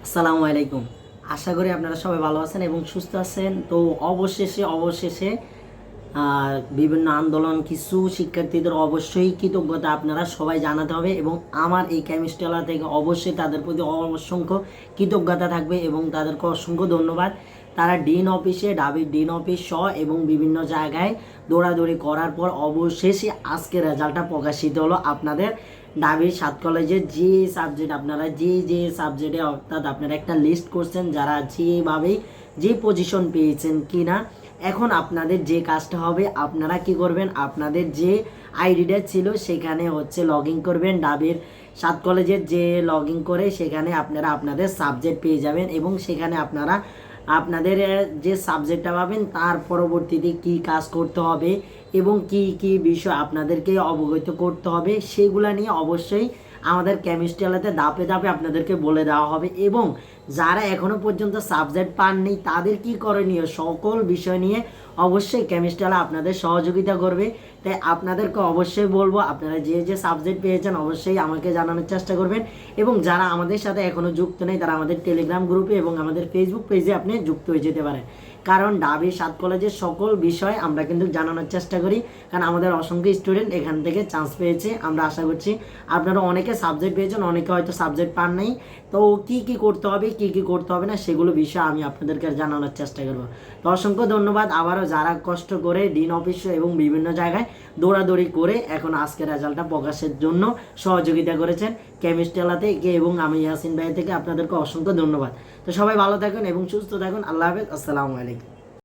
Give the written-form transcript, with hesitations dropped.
আসসালামু আলাইকুম। আশা করি আপনারা সবাই ভালো আছেন এবং সুস্থ আছেন। তো অবশেষে বিভিন্ন আন্দোলন কিছু শিক্ষার্থীদের অবশ্যই কৃতজ্ঞতা আপনারা সবাই জানাতে হবে এবং আমার এই কেমিস্ট্রিওয়ালা থেকে অবশ্যই তাদের প্রতি অসংখ্য কৃতজ্ঞতা থাকবে এবং তাদেরকে অসংখ্য ধন্যবাদ। তারা ডিন অফিসে ডাবির ডিন অফিস সহ এবং বিভিন্ন জায়গায় দৌড়াদৌড়ি করার পর অবশেষে আজকে রেজাল্টটা প্রকাশিত হলো। আপনাদের ডাবির 7 কলেজের যে সাবজেক্ট আপনারা যে সাবজেক্টে অর্থাৎ আপনারা একটা লিস্ট করছেন যারা যেভাবেই যে পজিশন পেয়েছেন কি না। এখন আপনাদের যে কাজটা হবে, আপনারা কি করবেন, আপনাদের যে আইডিটা ছিল সেখানে লগ ইন করবেন। ডাবের 7 কলেজের যে লগ ইন করে সেখানে আপনারা আপনাদের সাবজেক্ট পেয়ে যাবেন এবং সেখানে আপনারা আপনাদের যে সাবজেক্টটা পাবেন তার পরবর্তীতে কি কাজ করতে হবে এবং কি বিষয় আপনাদেরকে অবগত করতে হবে সেগুলা নিয়ে অবশ্যই আমাদের কেমিস্ট্রি আলাতে ধাপে ধাপে আপনাদেরকে বলে দেওয়া হবে। এবং যারা এখনও পর্যন্ত সাবজেক্ট পাননি তাদের কি করণীয় সকল বিষয় নিয়ে অবশ্যই কেমিস্ট্রি আলা আপনাদের সহযোগিতা করবে। তাই আপনাদেরকে অবশ্যই বলবো, আপনারা যে সাবজেক্ট পেয়েছেন অবশ্যই আমাকে জানানোর চেষ্টা করবেন এবং যারা আমাদের সাথে এখনও যুক্ত নেই তারা আমাদের টেলিগ্রাম গ্রুপে এবং আমাদের ফেসবুক পেজে আপনি যুক্ত হয়ে যেতে পারেন। কারণ ডাবি 7 কলেজের সকল বিষয় আমরা কিন্তু জানানোর চেষ্টা করি, কারণ আমাদের অসংখ্য স্টুডেন্ট এখান থেকে চান্স পেয়েছে। আমরা আশা করছি আপনারা অনেকে সাবজেক্ট পেয়েছেন, অনেকে হয়তো সাবজেক্ট পান নাই। তো কি করতে হবে কি করতে হবে না সেগুলো বিষয় আমি আপনাদেরকে জানানোর চেষ্টা করব। তো অসংখ্য ধন্যবাদ আবারও যারা কষ্ট করে ডিন অফিস এবং বিভিন্ন জায়গায় দৌড়াদৌড়ি করে এখন আজকের রেজাল্টটা প্রকাশের জন্য সহযোগিতা করেছেন। কেমিস্ট্রি আলা থেকে এবং আমি ইয়াসিন ভাই থেকে আপনাদেরকে অসংখ্য ধন্যবাদ। তো সবাই ভালো থাকুন এবং সুস্থ থাকুন। আল্লাহ হাফেজ। আসসালামু আলাইকুম।